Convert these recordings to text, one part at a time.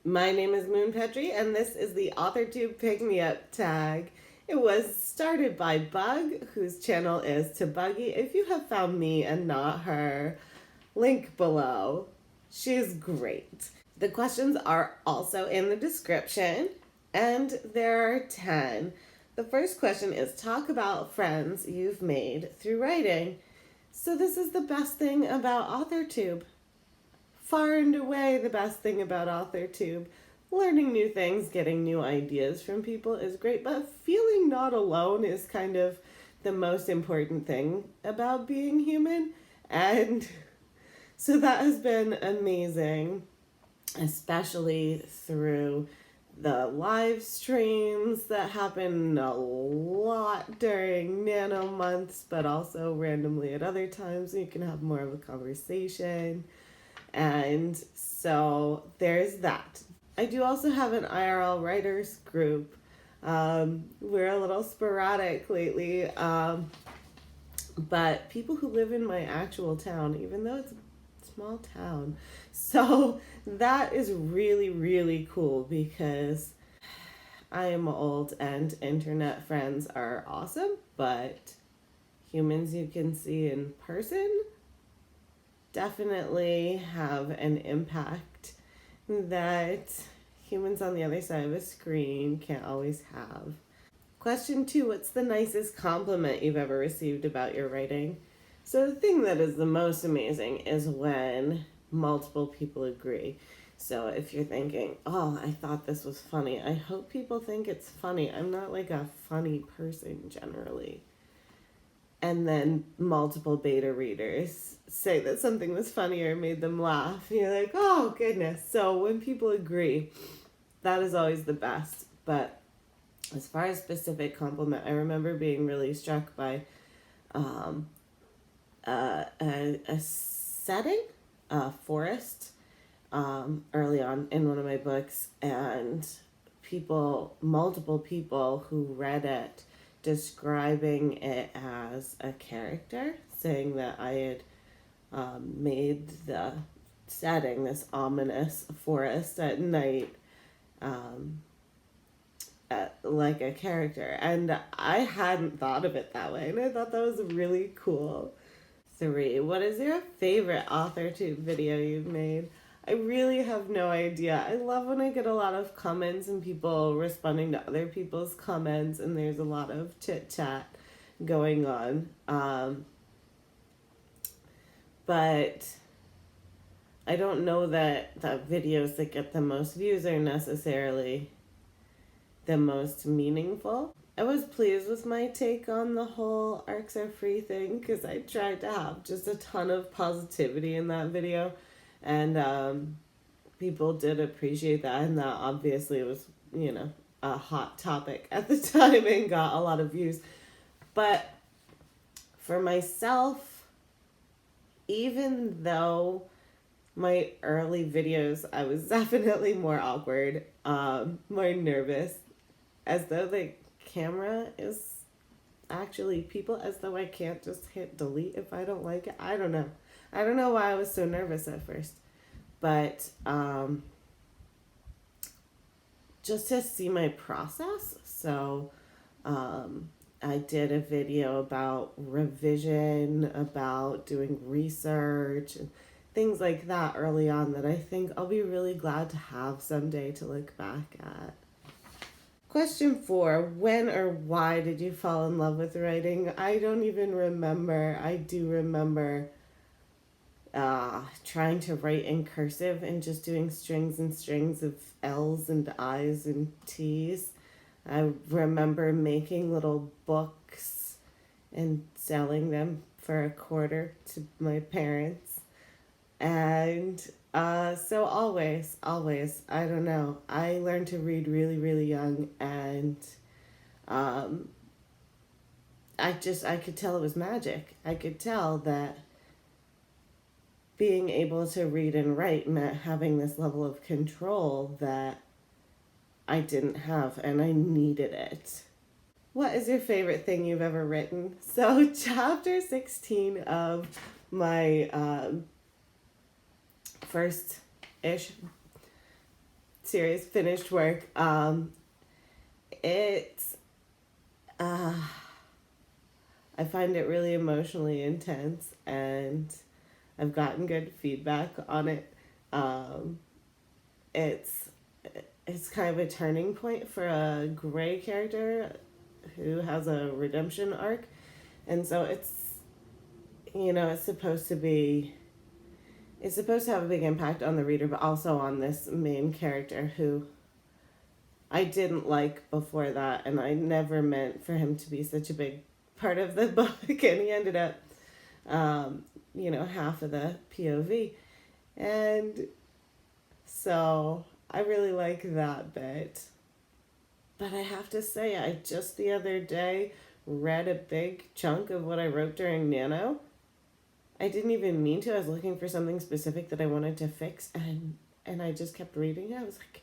My name is Moon Petrie, and this is the AuthorTube Pick-Me-Up Tag. It was started by Bug, whose channel is To Buggy. If you have found me and not her, link below. She's great. The questions are also in the description, and there are 10. The first question is, talk about friends you've made through writing. So this is the best thing about AuthorTube. Far and away the best thing about AuthorTube. Learning new things, getting new ideas from people is great, but feeling not alone is kind of the most important thing about being human. And so that has been amazing, especially through the live streams that happen a lot during nano months, but also randomly at other times. You can have more of a conversation. And so there's that. I do also have an IRL writers group. We're a little sporadic lately, but people who live in my actual town, even though it's a small town. So that is really, really cool because I am old and internet friends are awesome, but humans you can see in person definitely have an impact that humans on the other side of a screen can't always have. Question 2, what's the nicest compliment you've ever received about your writing? So the thing that is the most amazing is when multiple people agree. So if you're thinking, oh, I thought this was funny, I hope people think it's funny. I'm not like a funny person generally. And then multiple beta readers say that something was funny or made them laugh. And you're like, oh, goodness. So when people agree, that is always the best. But as far as specific compliment, I remember being really struck by a setting, a forest, early on in one of my books. And multiple people who read it, describing it as a character, saying that I had made the setting, this ominous forest at night, like a character. And I hadn't thought of it that way, and I thought that was really cool. 3, what is your favorite AuthorTube video you've made? I really have no idea. I love when I get a lot of comments and people responding to other people's comments, and there's a lot of chit chat going on. But I don't know that the videos that get the most views are necessarily the most meaningful. I was pleased with my take on the whole arcs are free thing because I tried to have just a ton of positivity in that video. And people did appreciate that, and that obviously was, a hot topic at the time and got a lot of views. But for myself, even though my early videos, I was definitely more awkward, more nervous, as though the camera is actually people, as though I can't just hit delete if I don't like it. I don't know why I was so nervous at first, but just to see my process. So I did a video about revision, about doing research and things like that early on that I think I'll be really glad to have someday to look back at. Question 4, when or why did you fall in love with writing? I don't even remember. I do remember trying to write in cursive and just doing strings and strings of L's and I's and T's. I remember making little books and selling them for $0.25 to my parents. And so always, I don't know. I learned to read really, really young, and I could tell it was magic. I could tell that being able to read and write meant having this level of control that I didn't have, and I needed it. What is your favorite thing you've ever written? So chapter 16 of my first-ish series, finished work. It's I find it really emotionally intense, and I've gotten good feedback on it. Um, it's it's kind of a turning point for a gray character who has a redemption arc, and so it's supposed to have a big impact on the reader, but also on this main character who I didn't like before that, and I never meant for him to be such a big part of the book, and he ended up, half of the POV. And so I really like that bit. But I have to say, I just the other day read a big chunk of what I wrote during Nano. I didn't even mean to. I was looking for something specific that I wanted to fix, and I just kept reading it. I was like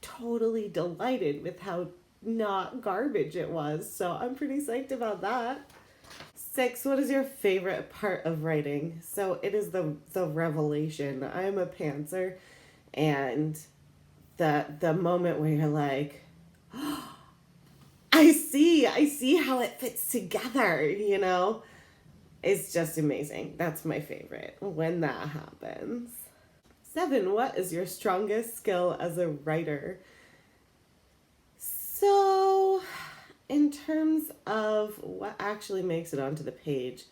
totally delighted with how not garbage it was. So I'm pretty psyched about that. 6, what is your favorite part of writing? So it is the revelation. I am a pantser, and the moment where you're like, oh, I see how it fits together, It's just amazing. That's my favorite when that happens. 7, what is your strongest skill as a writer? So, in terms of what actually makes it onto the page,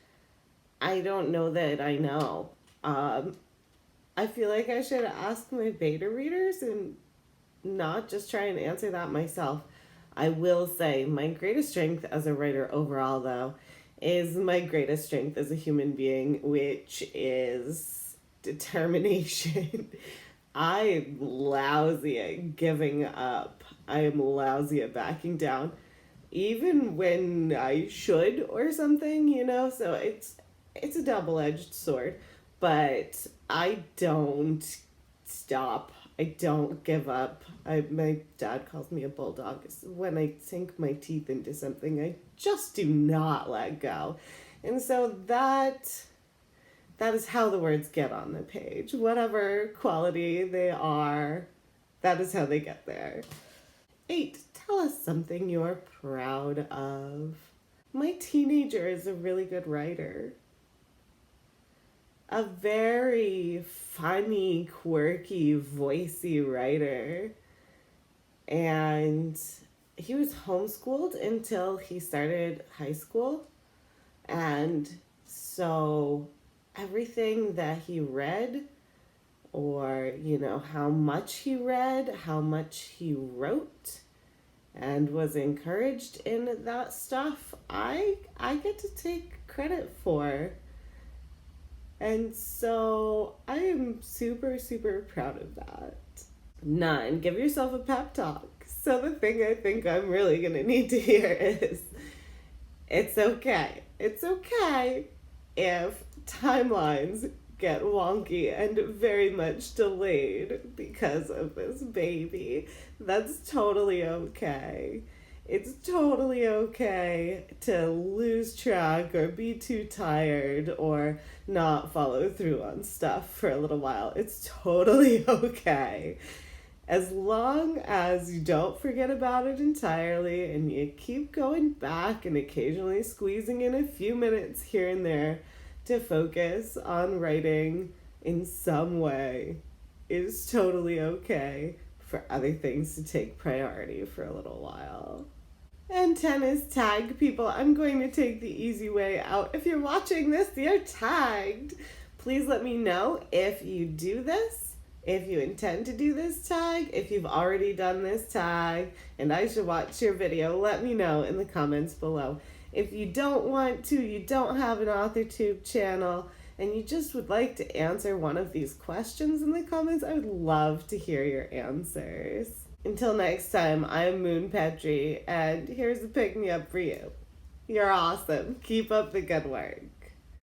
I don't know that I know. I feel like I should ask my beta readers and not just try and answer that myself. I will say my greatest strength as a writer overall, though, is my greatest strength as a human being, which is determination. I'm lousy at giving up. I am lousy at backing down, even when I should or something, So it's a double-edged sword, but I don't stop. I don't give up. My dad calls me a bulldog. When I sink my teeth into something, I just do not let go. And so that is how the words get on the page. Whatever quality they are, that is how they get there. 8, tell us something you're proud of. My teenager is a really good writer. A very funny, quirky, voicey writer. And he was homeschooled until he started high school. And so everything that he read, or, how much he read, how much he wrote, and was encouraged in that stuff, I get to take credit for. And so I am super, super proud of that. 9, give yourself a pep talk. So the thing I think I'm really going to need to hear is, it's okay. It's okay if timelines get wonky and very much delayed because of this baby. That's totally okay. It's totally okay to lose track or be too tired or not follow through on stuff for a little while. It's totally okay. As long as you don't forget about it entirely and you keep going back and occasionally squeezing in a few minutes here and there to focus on writing in some way, is totally okay for other things to take priority for a little while. And 10 is tag people. I'm going to take the easy way out. If you're watching this, you're tagged. Please let me know if you do this, if you intend to do this tag, if you've already done this tag, and I should watch your video. Let me know in the comments below. If you don't want to, you don't have an AuthorTube channel, and you just would like to answer one of these questions in the comments, I would love to hear your answers. Until next time, I'm Moon Petrie, and here's a pick-me-up for you. You're awesome. Keep up the good work.